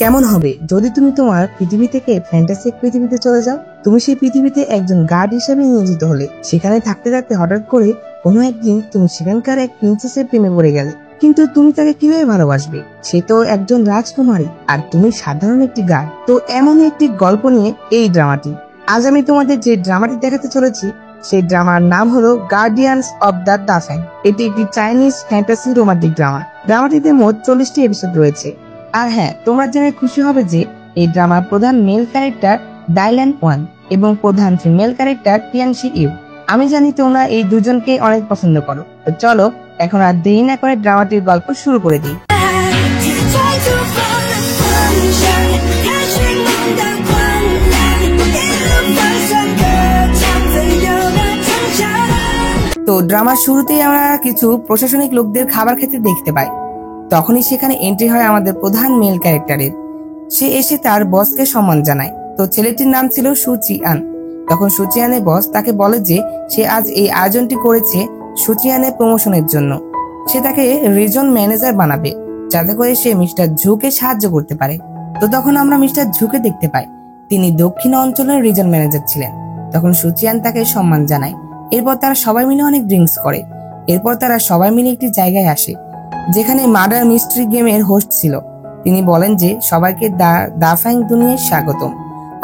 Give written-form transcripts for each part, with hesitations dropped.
কেমন হবে যদি তুমি তোমার পৃথিবী থেকে ফ্যান্টাসিক পৃথিবীতে চলে যাও? তুমি সেই পৃথিবীতে একজন গার্ড হিসেবে নিয়োজিত হলে, সেখানে থাকতে থাকতে হঠাৎ করে কোনো একদিন তুমি সেখানকার এক প্রিন্সেসের প্রেমে পড়ে গেলে। কিন্তু তুমি তাকে কিভাবে ভালোবাসবে? সে তো একজন রাজকুমারী আর তুমি সাধারণ একটি গার্ড। তো এমন একটি গল্প নিয়ে এই ড্রামাটি। আজ আমি তোমাদের যে ড্রামাটি দেখাতে চলেছি সেই ড্রামার নাম হলো গার্ডিয়ানস অব দ্য দাফেং। এটি একটি চাইনিজ ফ্যান্টাসি রোমান্টিক ড্রামা। ড্রামাটিতে মোট 40টি এপিসোড রয়েছে। আর হ্যাঁ, তোমরা জেনে খুশি হবে যে এই ড্রামার প্রধান মেল ক্যারেক্টার ডাইল্যান ওয়ান এবং প্রধান ফিমেল ক্যারেক্টার টিয়ানশি ইউ। আমি জানি তোমরা এই দুজনকে অনেক পছন্দ করো। তো চলো এখন আর দেরি না করে ড্রামাটির গল্প শুরু করে দিই। তো ড্রামার শুরুতেই আমরা কিছু প্রশাসনিক লোকদের খাবার খেতে দেখতে পাই। তখনই সেখানে এন্ট্রি হয় আমাদের প্রধান মেল ক্যারেক্টারের। সে এসে তার বসকে সম্মান জানায়। তো ছেলেটির নাম ছিল সুচিয়ান। তখন সুচিয়ানের বস তাকে বলে যে সে আজ এই আয়োজনটি করেছে সুচিয়ানের প্রমোশনের জন্য। সে তাকে রিজন ম্যানেজার বানাবে, যাতে করে সে মিস্টার ঝুকে সাহায্য করতে পারে। তো তখন আমরা মিস্টার ঝুকে দেখতে পাই, তিনি দক্ষিণ অঞ্চলের রিজন ম্যানেজার ছিলেন। তখন সুচিয়ান তাকে সম্মান জানায়। এরপর তারা সবাই মিলে অনেক ড্রিঙ্কস করে। এরপর তারা সবাই মিলে একটি জায়গায় আসে যেখানে মার্ডার মিস্ট্রি গেমের হোস্ট ছিল। তিনি বলেন যে সবাইকে দাফাং দুনিয়ায় স্বাগতম।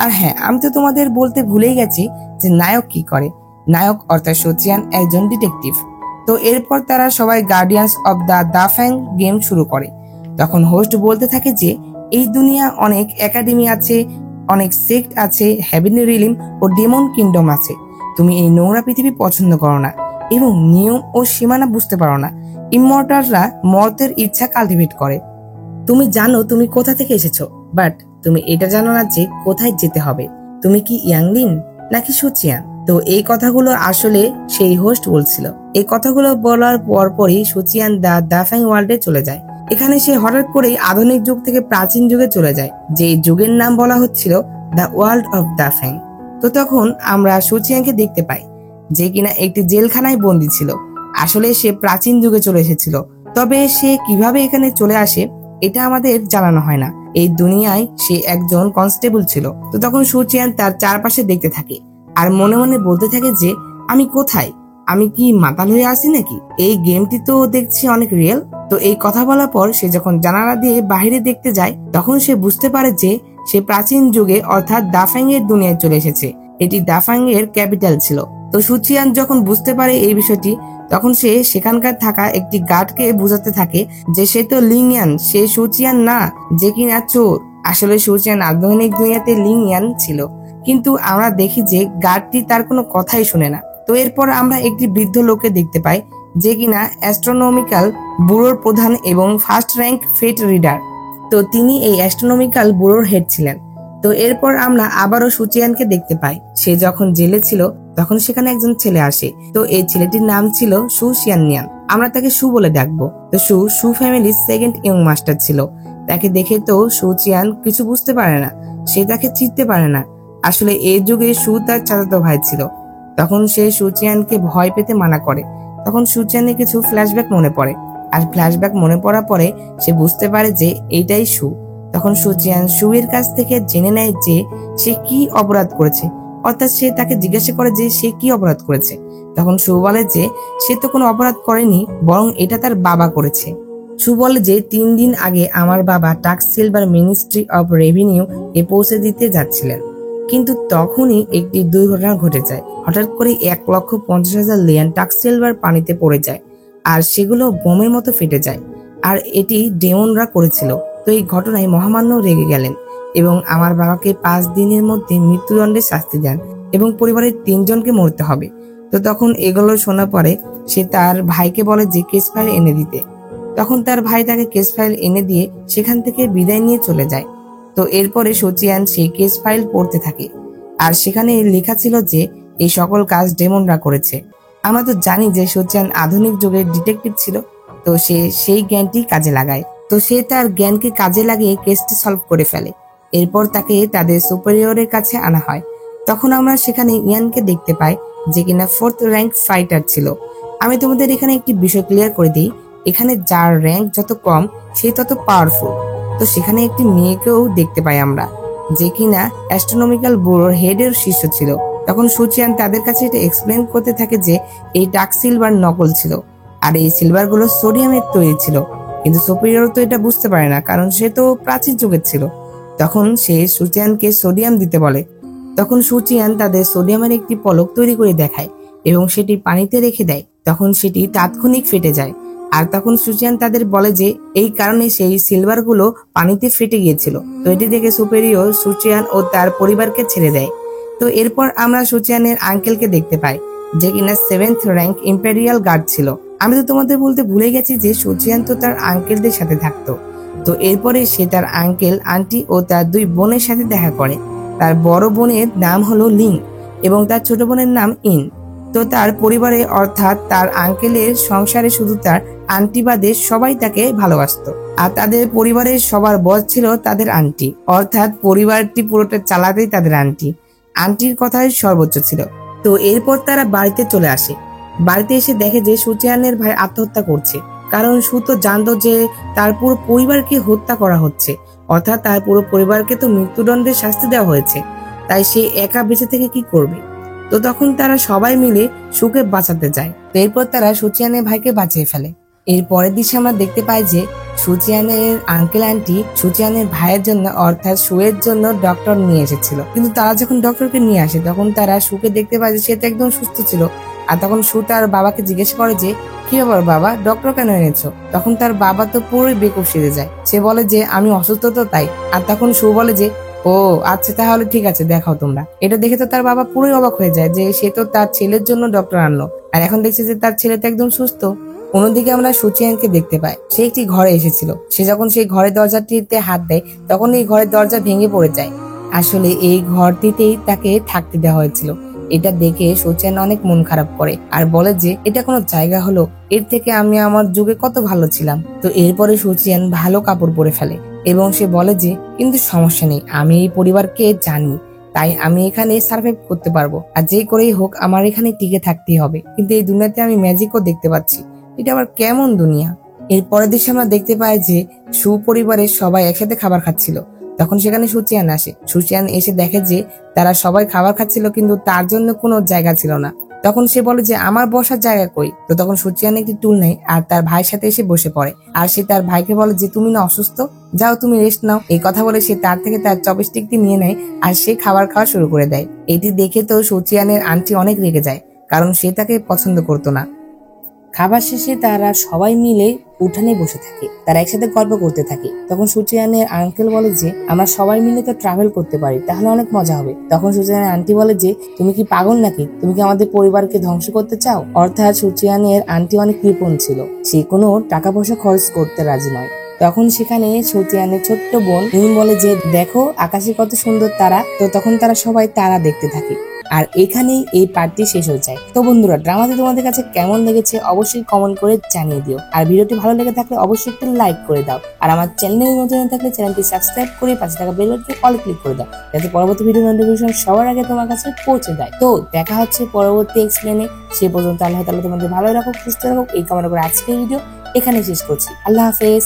আর হ্যাঁ, আমি তো তোমাদের বলতে ভুলেই গেছি যে নায়ক কি করে। নায়ক অর্থাৎ সুচিয়ান একজন ডিটেকটিভ। তো এরপর তারা সবাই গার্ডিয়ানস অব দ্য দাফাং গেম শুরু করে। তখন হোস্ট বলতে থাকে যে এই দুনিয়া অনেক একাডেমি আছে, অনেক সেক্ট আছে, হেভেনলি রিলিম ও ডেমন কিংডম আছে। তুমি এই নোংরা পৃথিবী পছন্দ করো না এবং নিয়ম ও সীমানা বুঝতে পারো না। ইমমর্টালরা মর্তের ইচ্ছা কাল্টিভেট করে। তুমি জানো তুমি কোথা থেকে এসেছো, বাট তুমি এটা জানো না যে কোথায় যেতে হবে। তুমি কি ইয়াংলিন নাকি সুচিয়ান? তো এই কথাগুলো আসলে সেই হোস্ট বলছিল। এই কথাগুলো বলার পরপরই সুচিয়ান দাফাং ওয়ার্ল্ডে চলে যায়। এখানে সে হঠাৎ করেই আধুনিক যুগ থেকে প্রাচীন যুগে চলে যায়, যে যুগের নাম বলা হচ্ছিল দ্য ওয়ার্ল্ড অফ দাফাং। তো তখন আমরা সুচিয়ানকে দেখতে পাই, যে কিনা একটি জেলখানায় বন্দী ছিল। আসলে সে প্রাচীন যুগে চলে এসেছিল, তবে সে কিভাবে এখানে চলে আসে এটা আমাদের জানানো হয় না। এই দুনিয়ায় সে একজন কনস্টেবল ছিল। তো তখন সুচিয়ান তার চারপাশে দেখতে থাকে আর মনে মনে বলতে থাকে যে আমি কোথায়? আমি কি মাতাল হয়ে আসি নাকি? এই গেমটি তো দেখছি অনেক রিয়েল। তো এই কথা বলার পর সে যখন জানালা দিয়ে বাইরে দেখতে যায়, তখন সে বুঝতে পারে যে সে প্রাচীন যুগে অর্থাৎ দাফাং এর দুনিয়ায় চলে এসেছে। এটি দাফাং এর ক্যাপিটাল ছিল। তো সুচিয়ান যখন বুঝতে পারে এই বিষয়টি, তখন সে সেখানকার থাকা একটি গার্ডকে বোঝাতে থাকে যে সে তো লিংয়ান, সে সুচিয়ান না, যে কিনা চোর। আসলে সুচিয়ান আধুনিক দুনিয়াতে লিংয়ান ছিল, কিন্তু আমরা দেখি যে গার্ডটি তার কোনো কথাই শুনে না। তো এরপর আমরা একটি বৃদ্ধ লোককে দেখতে পাই, যে কিনা অ্যাস্ট্রোনমিক্যাল ব্যুরোর প্রধান এবং ফার্স্ট র্যাঙ্ক ফেট রিডার। তো তিনি এই অ্যাস্ট্রোনমিক্যাল ব্যুরোর হেড ছিলেন। তো এরপর আমরা আবারও সুচিয়ানকে দেখতে পাই। সে যখন জেলে ছিল তখন সেখানে একজন ছেলে আসে। তো এই ছেলেটির নাম ছিল সু শিয়াননিয়ান। আমরা তাকে সু বলে ডাকবো। তো সু ফ্যামিলির সেকেন্ড ইয়ং মাস্টার ছিল। তাকে দেখে তো সুচিয়ান কিছু বুঝতে পারে না, সে তাকে চিনতে পারে না। আসলে এই যুগে সু তার চাচাতো ভাই ছিল। তখন সে সুচিয়ানকে ভয় পেতে মানা করে। তখন সুচিয়ানের কিছু ফ্ল্যাশব্যাক মনে পড়ে, আর ফ্ল্যাশব্যাক মনে পড়ার পরে সে বুঝতে পারে যে এইটাই সু। তখন সুচিয়ান সু এর কাছ থেকে জেনে নেয় যে সে কি অপরাধ করেছে, অর্থাৎ সে তাকে জিজ্ঞাসা করে যে সে কি অপরাধ করেছে। তখন সু বলে যে সে তো কোনো অপরাধ করেনি, বরং এটা তার বাবা করেছে। সু বলে যে 3 দিন আগে আমার বাবা tax silver ministry of revenue এ পৌঁছে দিতে যাচ্ছিলেন, কিন্তু তখনই একটি দুর্ঘটনা ঘটে যায়। হঠাৎ করে 1,50,000 লিয়ান টাক্স সিলভার পানিতে পড়ে যায়, আর সেগুলো বোমের মতো ফেটে যায়। আর এটি ডেমনরা করেছিল। তো এই ঘটনায় মহামান্য রেগে গেলেন এবং আমার বাবাকে 5 দিনের মধ্যে মৃত্যুদণ্ডে শাস্তি দেন এবং পরিবারের 3 জনকে মরতে হবে। তো তখন এগুলো শোনার পরে সে তার ভাইকে বলে যে কেস ফাইল এনে দিতে। তখন তার ভাই তাকে কেস ফাইল এনে দিয়ে সেখান থেকে বিদায় নিয়ে চলে যায়। তো এরপরে সুচিয়ান সেই কেস ফাইল পড়তে থাকে, আর সেখানে লেখা ছিল যে এই সকল কাজ ডেমনরা করেছে। আমরা তো জানি যে সুচিয়ান আধুনিক যুগের ডিটেকটিভ ছিল, তো সে সেই জ্ঞানটি কাজে লাগায়। তো সে তার জ্ঞানকে কাজে লাগিয়ে কেসটি সলভ করে ফেলে। এরপর তাকে তাদের সুপিরিয়রের কাছে আনা হয়। তখন আমরা সেখানে ইয়ানকে দেখতে পাই, যে কিনা 4th র্যাঙ্ক ফাইটার ছিল। আমি তোমাদের এখানে একটি বিষয় ক্লিয়ার করে দিই, এখানে যার র্যাঙ্ক যত কম সে তত পাওয়ারফুল। তো সেখানে একটি মেয়েকেও দেখতে পাই আমরা, যে কিনা অ্যাস্ট্রোনমিক্যাল ব্যুরোর হেডের শিষ্য ছিল। তখন সুচিয়ান তাদের কাছে এটা এক্সপ্লেন করতে থাকে যে এই ডার্ক সিলভার নকল ছিল, আর এই সিলভার গুলো সোডিয়ামের তৈরি ছিল। কিন্তু সুপিরিয়র তো এটা বুঝতে পারে না, কারণ সে তো প্রাচীন যুগের ছিল। তখন সে সুচিয়ানকে সোডিয়াম দিতে বলে। তখন সুচিয়ান তাদের সোডিয়ামের একটি পলক তৈরি করে দেখায় এবং সেটি পানিতে রেখে দেয়। তখন সেটি তাৎক্ষণিক ফেটে যায়। আর তখন সুচিয়ান তাদের বলে যে এই কারণে সেই সিলভার গুলো পানিতে ফেটে গিয়েছিল। তো এটি দেখে সুপিরিয়র সুচিয়ান ও তার পরিবারকে ছেড়ে দেয়। তো এরপর আমরা সুচিয়ানের আঙ্কেলকে দেখতে পাই, যে কিনা 7th র্যাঙ্ক ইম্পেরিয়াল গার্ড ছিল। আমি তো তোমাদের বলতে ভুলে গেছি যে সুচিয়ান তো তার আঙ্কেলদের সাথে থাকতো। তো এরপরে সে তার আঙ্কেল, আন্টি ও তার 2 বোনের সাথে দেখা করে। তার বড় বোনের নাম হলো লিং এবং তার ছোট বোনের নাম ইন। তো তার পরিবারে অর্থাৎ তার আঙ্কেলের সংসারে শুধু তার আন্টি বাদে সবাই তাকে ভালোবাসতো। আর তাদের পরিবারের সবার বস ছিল তাদের আন্টি, অর্থাৎ পরিবারটি পুরোটা চালাতেই তাদের আন্টি। আন্টির কথাই সর্বোচ্চ ছিল। তো এরপর তারা বাড়িতে চলে আসে। বাড়িতে এসে দেখে যে সুচিয়ানের ভাই আত্মহত্যা করছে, কারণ সু তো জানতো যে তার পুরো পরিবারকে হত্যা করা হচ্ছে, অর্থাৎ তার পুরো পরিবারকে তো মৃত্যুদণ্ডের শাস্তি দেওয়া হয়েছে। তাই সে একা বেঁচে থেকে কি করবে? তো তখন তারা সবাই মিলে সুকে বাঁচাতে যায়। তো এরপর তারা সুচিয়ানের ভাইকে বাঁচিয়ে ফেলে। এর পরের দৃশ্যে আমরা দেখতে পাই যে সুচিয়ানের আঙ্কেল আন্টি সুচিয়ানের ভাইয়ের জন্য অর্থাৎ সুয়ের জন্য ডক্টর নিয়ে এসেছিল। কিন্তু তারা যখন ডক্টরকে নিয়ে আসে তখন তারা সুকে দেখতে পায় যে সে তো একদম সুস্থ ছিল। আর তখন সু তার বাবাকে জিজ্ঞেস করে যে কি ব্যাপার বাবা, ডক্টর কেন এনেছো? তখন তার বাবা তো পুরোই বেকুব সেজে যায়। সে বলে যে আমি অসুস্থ তো তাই। আর তখন সু বলে যে ও আচ্ছা, তাহলে ঠিক আছে, দেখাও তোমরা। এটা দেখে তো তার বাবা পুরোই অবাক হয়ে যায় যে সে তো তার ছেলের জন্য ডক্টর আনলো, আর এখন দেখছে যে তার ছেলে তো একদম সুস্থ। অন্যদিকে আমরা সুচিয়ানকে দেখতে পাই, সে একটি ঘরে এসেছিল। সে যখন সেই ঘরের দরজাটিতে হাত দেয় তখন এই ঘরের দরজা ভেঙে পড়ে যায়। আসলে এই ঘরটিতেই তাকে থাকতে দেওয়া হয়েছিল। এটা দেখে সুচিয়ান অনেক মন খারাপ করে আর বলে যে এটা কোনো জায়গা হলো, এর থেকে আমি আমার যুগে কত ভালো ছিলাম। তো এরপরে সুচিয়ান ভালো কাপড় পরে ফেলে এবং সে বলে যে কিন্তু সমস্যা নেই, আমি এই পরিবারকে জানি, তাই আমি এখানে সার্ভাইভ করতে পারবো। আর যে করেই হোক আমার এখানে টিকে থাকতেই হবে। কিন্তু এই দুনিয়াতে আমি ম্যাজিকও দেখতে পাচ্ছি, এটা আবার কেমন দুনিয়া। এর পরের দৃশ্যে আমরা দেখতে পাই যে সুপরিবারের সবাই একসাথে খাবার খাচ্ছিল। তখন সেখানে সুচিয়ান আসে। সুচিয়ান এসে দেখে যে তারা সবাই খাবার খাচ্ছিল কিন্তু তার জন্য কোনো জায়গা ছিল না। তখন সে বলে যে আমার বসার জায়গা কই? তো তখন সুচিয়ান একটি টুল নেয় আর তার ভাইয়ের সাথে এসে বসে পড়ে। আর সে তার ভাইকে বলে যে তুমি না অসুস্থ, যাও তুমি রেস্ট নাও। এই কথা বলে সে তার থেকে তার চপস্টিকটি নিয়ে নেয় আর সে খাবার খাওয়া শুরু করে দেয়। এটি দেখে তো সুচিয়ানের আন্টি অনেক রেগে যায়, কারণ সে তাকে পছন্দ করতো না। খাবার শেষে তারা সবাই মিলে উঠানে বসে থাকে, তারা একসাথে গল্প করতে থাকে। তখন সুচিয়ানের আঙ্কেল বলে যে আমরা সবাই মিলে তো ট্রাভেল করতে পারি, তাহলে অনেক মজা হবে। তখন সুচিয়ানের আন্টি বলে যে তুমি কি পাগল নাকি, তুমি কি আমাদের পরিবারকে ধ্বংস করতে চাও? অর্থাৎ সুচিয়ানের আন্টি অনেক কৃপণ ছিল, সে কোনো টাকা পয়সা খরচ করতে রাজি নয়। তখন সেখানে সুচিয়ানের ছোট্ট বোন বলে যে দেখো আকাশে কত সুন্দর তারা। তো তখন তারা সবাই তারা দেখতে থাকে। আর এখানেই এই পার্টটি শেষ হয়ে যায়। তো বন্ধুরা, ড্রামাটি তোমাদের কাছে কেমন লেগেছে অবশ্যই কমেন্ট করে জানিয়ে দিও। আর ভিডিওটি ভালো লেগে থাকলে অবশ্যই একটি লাইক করে দাও। আর আমার চ্যানেলে নতুন হয়ে থাকলে চ্যানেলটি সাবস্ক্রাইব করে পাশে থাকা বেল বাটনে অল ক্লিক করে দাও, যাতে পরবর্তী ভিডিও নোটিফিকেশন সবার আগে তোমার কাছে পৌঁছে যায়। তো দেখা হচ্ছে পরবর্তী এক্সপ্লেনে। সে পর্যন্ত আল্লাহ তাআলা তোমাদের ভালো রাখুক, সুস্থ রাখুক এই কামনা করে আজকের ভিডিও এখানে শেষ করছি। আল্লাহ হাফেজ।